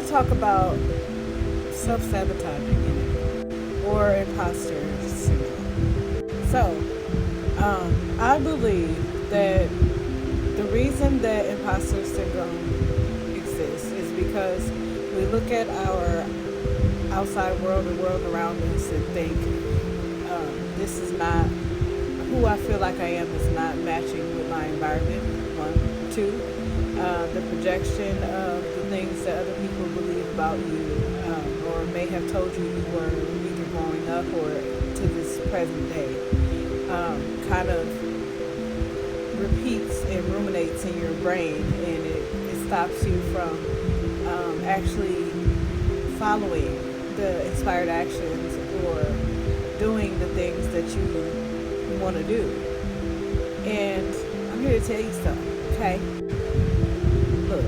talk about self-sabotaging or imposter syndrome. So, I believe that the reason that imposter syndrome exists is because we look at our outside world, the world around us, and think this is not who I feel like I am, is not matching with my environment. One, two, the projection of the things that other people believe about you, or may have told you you were either growing up or to this present day, kind of repeats and ruminates in your brain, and it stops you from actually following the inspired actions or doing the things that you want to do. And I'm here to tell you something, okay? Look,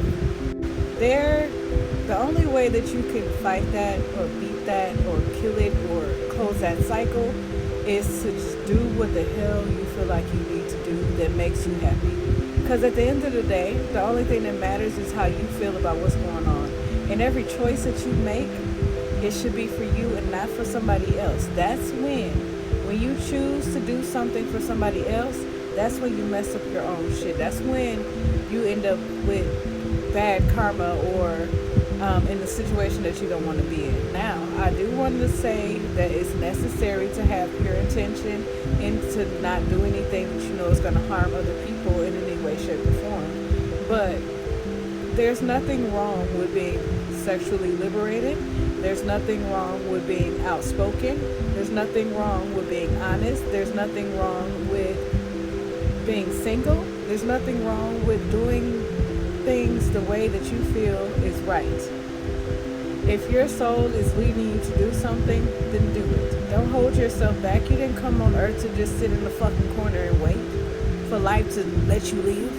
the only way that you can fight that or beat that or kill it or close that cycle is to just do what the hell you feel like you need to do that makes you happy. Because at the end of the day, the only thing that matters is how you feel about what's going on. And every choice that you make, it should be for you and not for somebody else. That's when you choose to do something for somebody else, that's when you mess up your own shit. That's when you end up with bad karma or in the situation that you don't want to be in. Now, I do want to say that it's necessary to have pure intention and to not do anything that you know is going to harm other people in any way, shape, or form. But there's nothing wrong with being sexually liberated. There's nothing wrong with being outspoken. There's nothing wrong with being honest. There's nothing wrong with being single. There's nothing wrong with doing things the way that you feel is right. If your soul is leading you to do something, then do it. Don't hold yourself back. You didn't come on earth to just sit in the fucking corner and wait for life to let you leave.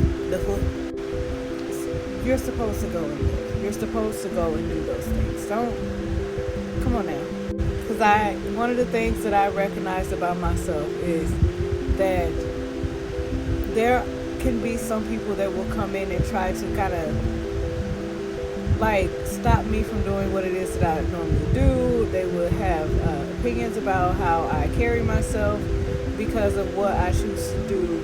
You're supposed to go and live. You're supposed to go and do those things. Come on now. Because one of the things that I recognized about myself is that there can be some people that will come in and try to kind of like stop me from doing what it is that I normally do. They will have opinions about how I carry myself because of what I choose to do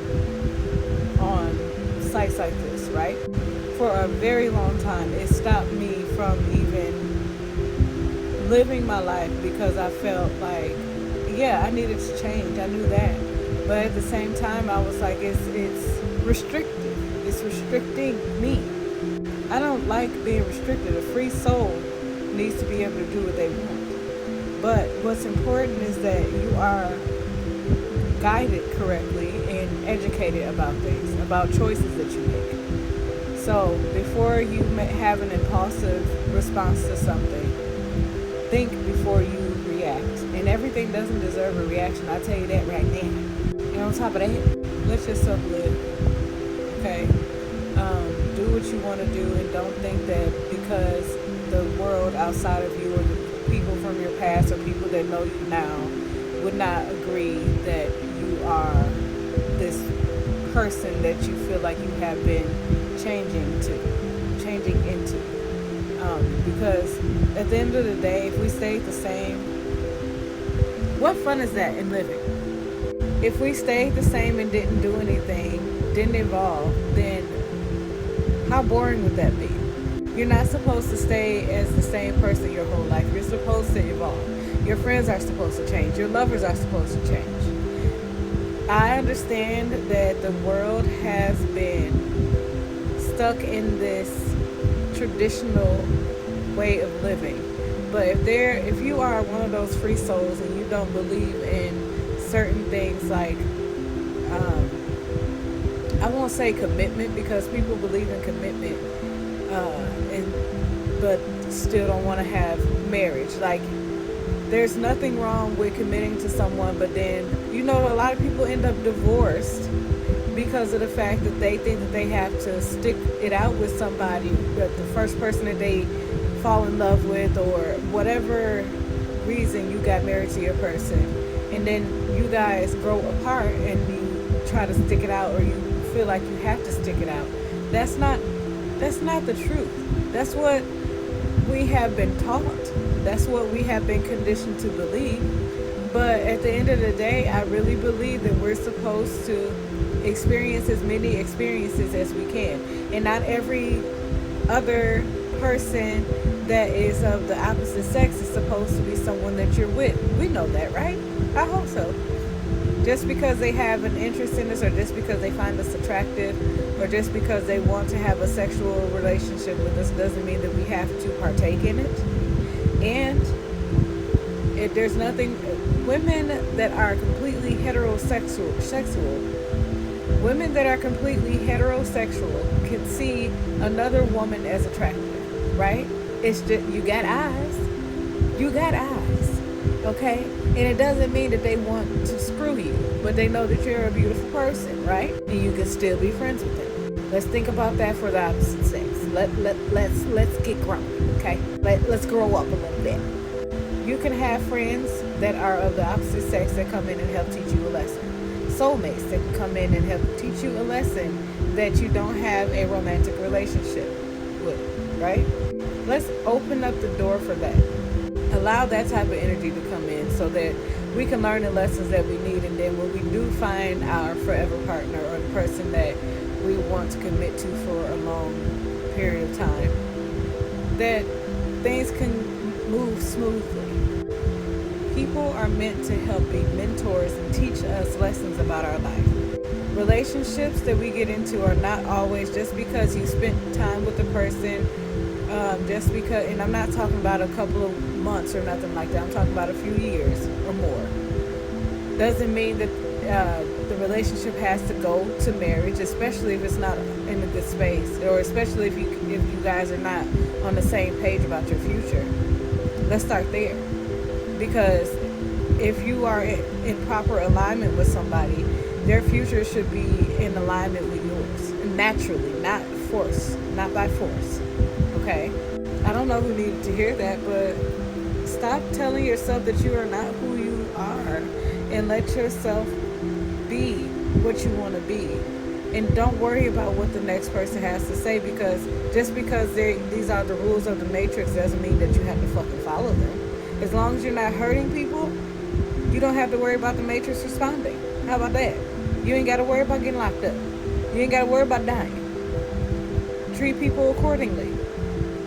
on sites like this, right? For a very long time, it stopped me from even living my life because I felt like, yeah, I needed to change. I knew that. But at the same time, I was like, it's restrictive. It's restricting me. I don't like being restricted. A free soul needs to be able to do what they want. But what's important is that you are guided correctly and educated about things, about choices that you make. So before you have an impulsive response to something, think before you react. And everything doesn't deserve a reaction. I'll tell you that right now. And on top of that, let yourself live. Okay? Do what you want to do, and don't think that because the world outside of you or the people from your past or people that know you now would not agree that you are this person that you feel like you have been changing into. Because at the end of the day, if we stayed the same, what fun is that in living? If we stayed the same and didn't do anything, didn't evolve, then how boring would that be? You're not supposed to stay as the same person your whole life. You're supposed to evolve. Your friends are supposed to change. Your lovers are supposed to change. I understand that the world has been stuck in this traditional way of living. But if you are one of those free souls and you don't believe in certain things like I won't say commitment, because people believe in commitment but still don't want to have marriage. Like, there's nothing wrong with committing to someone, but then a lot of people end up divorced because of the fact that they think that they have to stick it out with somebody, the first person that they fall in love with, or whatever reason you got married to your person, and then you guys grow apart and you try to stick it out, or you feel like you have to stick it out. That's not the truth. That's what we have been taught. That's what we have been conditioned to believe. But at the end of the day, I really believe that we're supposed to experience as many experiences as we can. And not every other person that is of the opposite sex is supposed to be someone that you're with. We know that, right? I hope so. Just because they have an interest in us, or just because they find us attractive, or just because they want to have a sexual relationship with us, doesn't mean that we have to partake in it. And if there's nothing, women that are completely women that are completely heterosexual can see another woman as attractive, right? It's just, you got eyes. You got eyes, okay? And it doesn't mean that they want to screw you, but they know that you're a beautiful person, right? And you can still be friends with them. Let's think about that for the opposite sex. Let's get grown, okay? Let's grow up a little bit. You can have friends that are of the opposite sex that come in and help teach you a lesson. Soulmates that can come in and help teach you a lesson that you don't have a romantic relationship with, right? Let's open up the door for that. Allow that type of energy to come in so that we can learn the lessons that we need, and then when we do find our forever partner, or the person that we want to commit to for a long period of time, that things can move smoothly. People are meant to help be mentors and teach us lessons about our life. Relationships that we get into are not always just because you spent time with the person, just because, and I'm not talking about a couple of months or nothing like that. I'm talking about a few years or more. Doesn't mean that the relationship has to go to marriage, especially if it's not in a good space, or especially if you guys are not on the same page about your future. Let's start there. Because if you are in proper alignment with somebody, their future should be in alignment with yours. Naturally, not by force. Okay? I don't know who needed to hear that, but stop telling yourself that you are not who you are, and let yourself be what you want to be. And don't worry about what the next person has to say, because just because these are the rules of the matrix doesn't mean that you have to fucking follow them. As long as you're not hurting people, you don't have to worry about the matrix responding. How about that? You ain't got to worry about getting locked up. You ain't got to worry about dying. Treat people accordingly.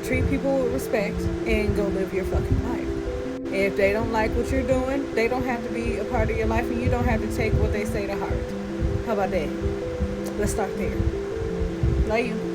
Treat people with respect, and go live your fucking life. If they don't like what you're doing, they don't have to be a part of your life, and you don't have to take what they say to heart. How about that? Let's start there. Love you.